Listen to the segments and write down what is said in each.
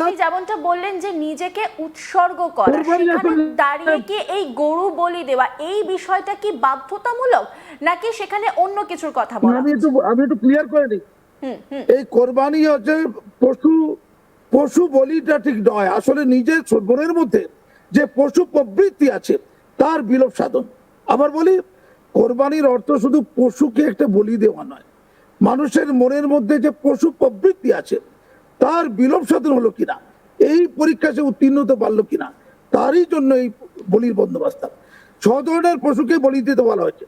আপনি যেমনটা বললেন যে নিজেকে উৎসর্গ করা, সেখানে দাঁড়িয়ে কি এই গরু বলি দেওয়া এই বিষয়টা কি বাধ্যতামূলক নাকি সেখানে অন্য কিছুর কথা বলা? আমি একটু ক্লিয়ার করে নিই। এই কোরবানি হচ্ছে পশু বলিটা ঠিক নয়, আসলে নিজের মনের মধ্যে যে পশু প্রবৃত্তি আছে তার বিলোপ সাধন। আবার বলি, কোরবানির অর্থ শুধু পশুকে একটা বলি দেওয়া নয়, মানুষের মনের মধ্যে যে পশু প্রবৃত্তি আছে তার বিলোপ সাধন হলো কিনা, এই পরীক্ষা সে উত্তীর্ণ হতে পারলো কিনা, তারই জন্য এই বলির বন্দোবস্ত। 6 ধরনের পশুকে বলি দিতে বলা হয়েছে।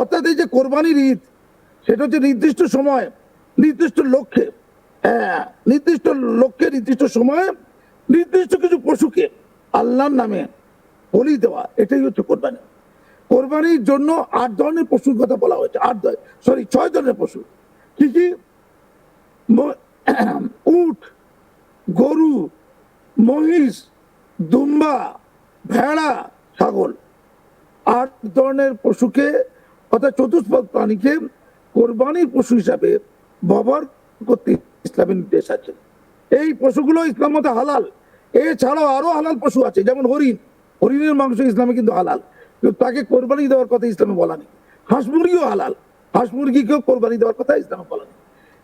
অর্থাৎ এই যে কোরবানির ঈদ, সেটা হচ্ছে নির্দিষ্ট সময়, নির্দিষ্ট লক্ষ্যে, নির্দিষ্ট লক্ষ্যে, নির্দিষ্ট সময়ে নির্দিষ্ট কিছু পশুকে আল্লাহর নামে বলি দেওয়া, এটাই হচ্ছে কোরবানি। কোরবানির জন্য 8 ধরনের পশুর কথা বলা হয়েছে। 6 ধরনের পশু। কি কি? উট, গরু, মহিষ, দুম্বা, ভেড়া, ছাগল। 8 ধরনের পশুকে অর্থাৎ চতুষ্পদ প্রাণীকে কোরবানির পশু হিসাবে ব্যবহার করতে ইসলামের নির্দেশ আছে। এই পশুগুলো ইসলাম মতে হালাল। এছাড়াও আরো হালাল পশু আছে, যেমন হরিণ। হরিণের মাংস ইসলামে কিন্তু হালাল, কিন্তু তাকে কোরবানি দেওয়ার কথা ইসলামে বলা নেই। হাঁস মুরগিও হালাল, হাঁস মুরগিকেও কোরবানি দেওয়ার কথা ইসলামে বলা নেই।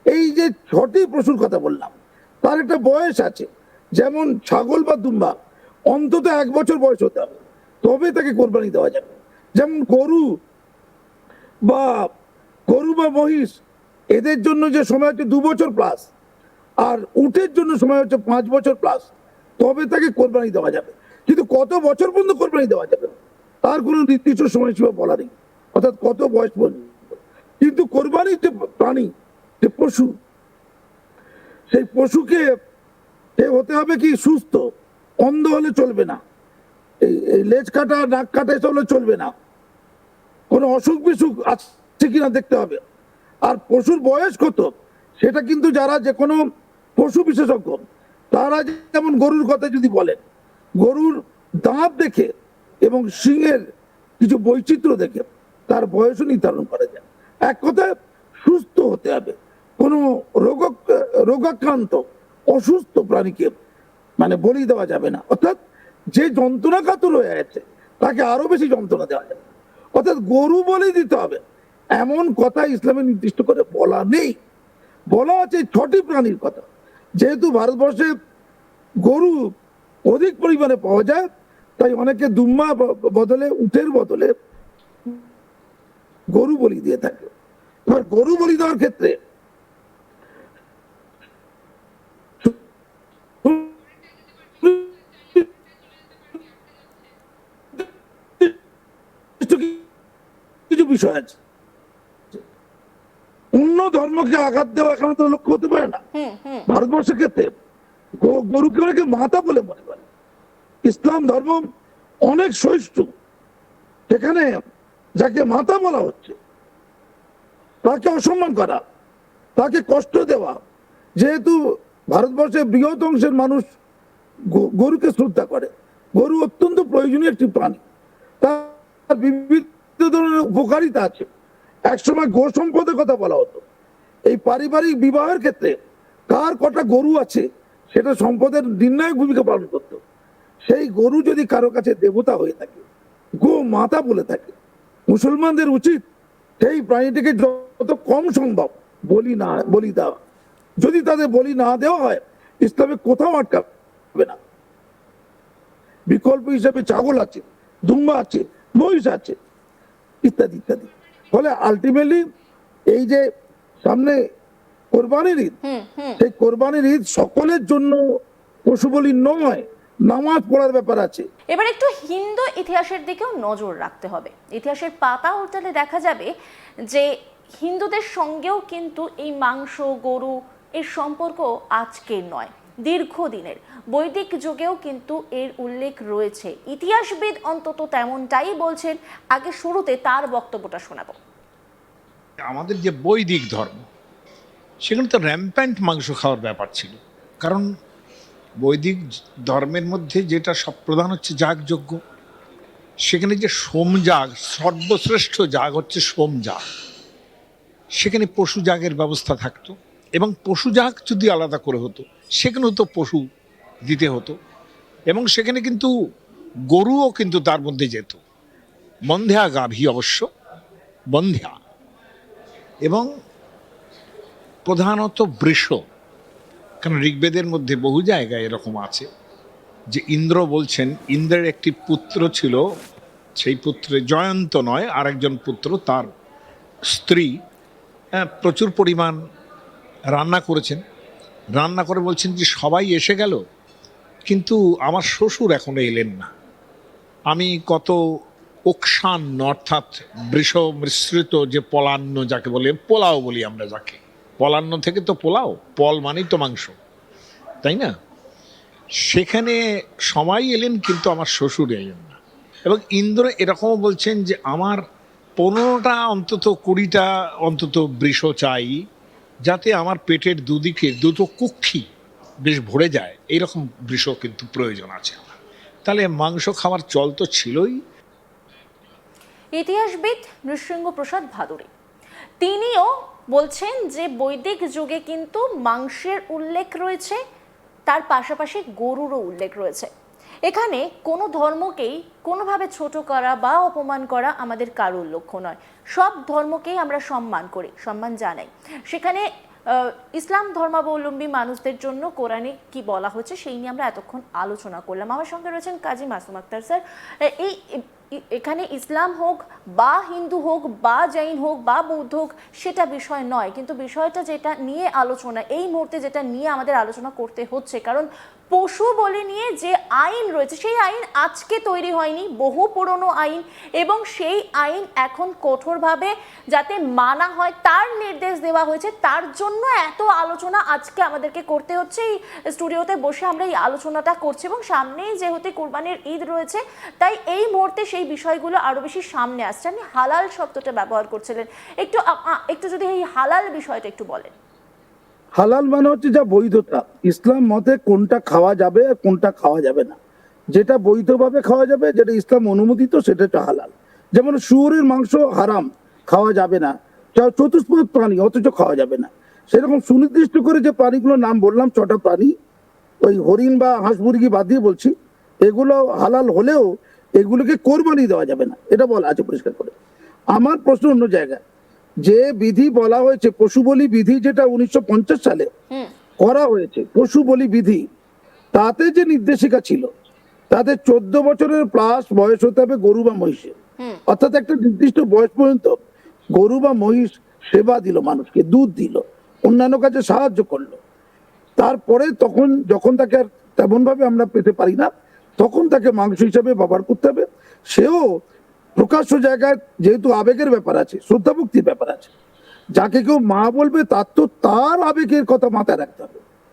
এই যে 6টি পশুর কথা বললাম, তার একটা বয়স আছে। যেমন ছাগল বা দুম্বা অন্তত 1 বছর বয়স হতে হবে, তবে তাকে কোরবানি দেওয়া যাবে। যেমন গরু বা মহিষ, এদের জন্য যে সময় হচ্ছে 2 বছর প্লাস, আর উটের জন্য সময় হচ্ছে 5 বছর প্লাস, তবে তাকে কোরবানি দেওয়া যাবে। কিন্তু কত বছর পর্যন্ত কোরবানি দেওয়া যাবে তার কোনো নির্দিষ্ট সময়সীমা বলা নেই, অর্থাৎ কত বয়স পর্যন্ত। কিন্তু কোরবানির যে প্রাণী, যে পশু, সেই পশুকে হতে হবে কি সুস্থ, অন্ধ হলে চলবে না, এই লেজ কাটা নাক কাটা এসব হলে চলবে না, কোনো অসুখ বিসুখ আছে কিনা দেখতে হবে। আর পশুর বয়স কত সেটা কিন্তু যারা যে কোনো পশু বিশেষজ্ঞ তারা, যেমন গরুর কথা যদি বলেন, গরুর দাঁত দেখে এবং শিংয়ের কিছু বৈচিত্র্য দেখে তার বয়সও নির্ধারণ করা যায়। এক কথায় সুস্থ হতে হবে, কোনো রোগাক্রান্ত অসুস্থ প্রাণীকে মানে বলি দেওয়া যাবে না। অর্থাৎ যে যন্ত্রণা কাতর হয়ে আছে তাকে আরো বেশি যন্ত্রণা দেওয়া যাবে। অর্থাৎ গরু বলি দিতে হবে এমন কথা ইসলামে নির্দিষ্ট করে বলা নেই। বলা আছে 6টি প্রাণীর কথা। যেহেতু ভারতবর্ষে গরু অধিক পরিমাণে পাওয়া যায়, তাই অনেকে দুম্বা বদলে, উটের বদলে গরু বলি দিয়ে থাকে। এবার গরু বলি দেওয়ার ক্ষেত্রে কিছু বিষয় আছে। অন্য ধর্মকে আঘাত দেওয়া এখানে তো লক্ষ্য হতে পারে না। ভারতবর্ষের ক্ষেত্রে গরুকে অনেকে মাতা বলে মনে করে। ইসলাম ধর্ম অনেক সহিষ্ণু, সেখানে যাকে মাতা বলা হচ্ছে তাকে অসম্মান করা, তাকে কষ্ট দেওয়া, যেহেতু ভারতবর্ষের বৃহৎ অংশের মানুষ গরুকে শ্রদ্ধা করে, গরু অত্যন্ত প্রয়োজনীয় একটি প্রাণী, তার বিভিন্ন ধরনের উপকারিতা আছে। একসময় গো সম্পদের কথা বলা হতো। এই পারিবারিক বিবাহের ক্ষেত্রে কার কটা গরু আছে সেটা সম্পদের নির্ণায়ক ভূমিকা পালন করত। সেই গরু যদি কারো কাছে দেবতা হয়ে থাকে, গো মাতা বলে থাকে, মুসলমানদের উচিত সেই প্রাণীটিকে যত কম সম্ভব বলি দেওয়া। যদি তাদের বলি না দেওয়া হয়, ইসলামে কোথাও আটকাবে না। বিকল্প হিসেবে ছাগল আছে, দুম্বা আছে, মহিষ আছে, ইত্যাদি ইত্যাদি। ফলে আলটিমেটলি এই যে সামনে কোরবানির ঈদ, সেই কোরবানির ঈদ সকলের জন্য পশু বলি নয়, নামাজ পড়ার ব্যাপার আছে। এবার একটু হিন্দু ইতিহাসের দিকেও নজর রাখতে হবে। ইতিহাসের পাতা উল্টালে দেখা যাবে যে হিন্দুদের সঙ্গেও কিন্তু এই মাংস, গরু এর সম্পর্ক আজকের নয়, দীর্ঘদিনের। বৈদিক যুগেও কিন্তু এর উল্লেখ রয়েছে। ইতিহাসবিদ অন্তত তেমনটাই বলছেন। আগে শুরুতে তার বক্তব্যটা শোনাবো। আমাদের যে বৈদিক ধর্ম, সেখানে তো র্যাম্প্যান্ট মাংস খাওয়ার ব্যাপার ছিল। কারণ বৈদিক ধর্মের মধ্যে যেটা সব প্রধান হচ্ছে যাগযজ্ঞ, সেখানে যে সোমযাগ, সর্বশ্রেষ্ঠ যাগ হচ্ছে সোমযাগ, সেখানে পশু যাগের ব্যবস্থা থাকতো। এবং পশু যাগ যদি আলাদা করে হতো, সেখানেও তো পশু দিতে হতো, এবং সেখানে কিন্তু গরুও কিন্তু তার মধ্যে যেত, বন্ধ্যা গাভী অবশ্য, বন্ধ্যা, এবং প্রধানত বৃষ। কারণ ঋগ্বেদের মধ্যে বহু জায়গায় এরকম আছে যে ইন্দ্র বলছেন, ইন্দ্রের একটি পুত্র ছিল, সেই পুত্রে জয়ন্ত নয় আরেকজন পুত্র, তার স্ত্রী প্রচুর পরিমাণ রান্না করেছেন, রান্না করে বলছেন যে সবাই এসে গেল কিন্তু আমার শ্বশুর এখনো এলেন না। আমি কত ওকসান্ন অর্থাৎ বৃষ মিশ্রিত যে পলান্ন যাকে বলে, পোলাও বলি আমরা যাকে, পলান্ন থেকে তো পোলাও, পল মানেই তো মাংস, তাই না? সেখানে সবাই এলেন কিন্তু আমার শ্বশুর এলেন না। এবং ইন্দ্র এরকমও বলছেন যে আমার 15টা অন্তত 20টা অন্তত বৃষ চাই, যাতে আমার পেটের দুদিকে দুটো কুক্ষি বেশ ভরে যায়, এইরকম বৃষ কিন্তু প্রয়োজন আছে আমার। তাহলে মাংস খাওয়ার চল তো ছিলই। ইতিহাসবিদ নৃসিংহপ্রসাদ ভাদুড়ী তিনিও বলছেন যে বৈদিক যুগে কিন্তু মাংসের উল্লেখ রয়েছে, তার পাশাপাশি গরুরও উল্লেখ রয়েছে। এখানে কোনো ধর্মকেই কোনোভাবে ছোট করা বা অপমান করা আমাদের কারোর লক্ষ্য নয়। সব ধর্মকেই আমরা সম্মান করি, সম্মান জানাই। সেখানে ইসলাম ধর্মাবলম্বী মানুষদের জন্য কোরআনে কি বলা হচ্ছে সেই নিয়ে আমরা এতক্ষণ আলোচনা করলাম। আমার সঙ্গে রয়েছেন কাজী মাসুম আক্তার স্যার। এই এখানে ইসলাম হোক বা হিন্দু হোক বা জৈন হোক বা বৌদ্ধ হোক সেটা বিষয় নয়, কিন্তু বিষয়টা যেটা নিয়ে আলোচনা এই মুহূর্তে, যেটা নিয়ে আমাদের আলোচনা করতে হচ্ছে, কারণ পশু বলে নিয়ে যে আইন রয়েছে সেই আইন আজকে তৈরি হয়নি, বহু পুরনো আইন, এবং সেই আইন এখন কঠোরভাবে যাতে মানা হয় তার নির্দেশ দেওয়া হয়েছে। তার জন্য এত আলোচনা আজকে আমাদেরকে করতে হচ্ছে। এই স্টুডিওতে বসে আমরা এই আলোচনাটা করছি, এবং সামনেই যেহেতু কুরবানির ঈদ রয়েছে তাই এই মুহূর্তে সেই বিষয়গুলো আরো বেশি সামনে আসছে। আপনি হালাল শব্দটা ব্যবহার করছিলেন, একটু যদি এই হালাল বিষয়টা একটু বলেন। হালাল মানে হচ্ছে যা বৈধতা। ইসলাম মতে কোনটা খাওয়া যাবে আর কোনটা খাওয়া যাবে না, যেটা বৈধভাবে খাওয়া যাবে, যেটা ইসলাম অনুমোদিত, সেটা হচ্ছে হালাল। যেমন শুয়োরের মাংস হারাম, খাওয়া যাবে না, চতুষ্পদ প্রাণী অথচ খাওয়া যাবে না। সেরকম সুনির্দিষ্ট করে যে প্রাণীগুলোর নাম বললাম, 6টা প্রাণী, ওই হরিণ বা হাঁস মুরগি বাদ দিয়ে বলছি, এগুলো হালাল হলেও এগুলোকে কোরবানি দেওয়া যাবে না, এটা বলা আছে পরিষ্কার করে। আমার প্রশ্ন অন্য জায়গায়, যে বিধি বলা হয়েছে পশু বলি বিধি, যেটা 1950 সালে করা হয়েছে পশু বলি বিধি, তাতে যে নির্দেশিকা ছিল তাতে 14 বছরের প্লাস বয়স হতে হবে গরু বা মহিষের, অর্থাৎ একটা নির্দিষ্ট বয়স পর্যন্ত গরু বা মহিষ সেবা দিল, মানুষকে দুধ দিল, অন্যান্য কাজে সাহায্য করলো। তারপরে তখন যখন তাকে আর তেমন ভাবে আমরা পেতে পারি না, তখন তাকে মাংস হিসাবে ব্যবহার করতে হবে। সেও প্রকাশ্য জায়গায়, যেহেতু আবেগের ব্যাপার আছে, শ্রদ্ধা ভক্তির ব্যাপার আছে, যাকে কেউ মা বলবে তার তো তার আবেগের কথা মাথায় রাখতে হবে।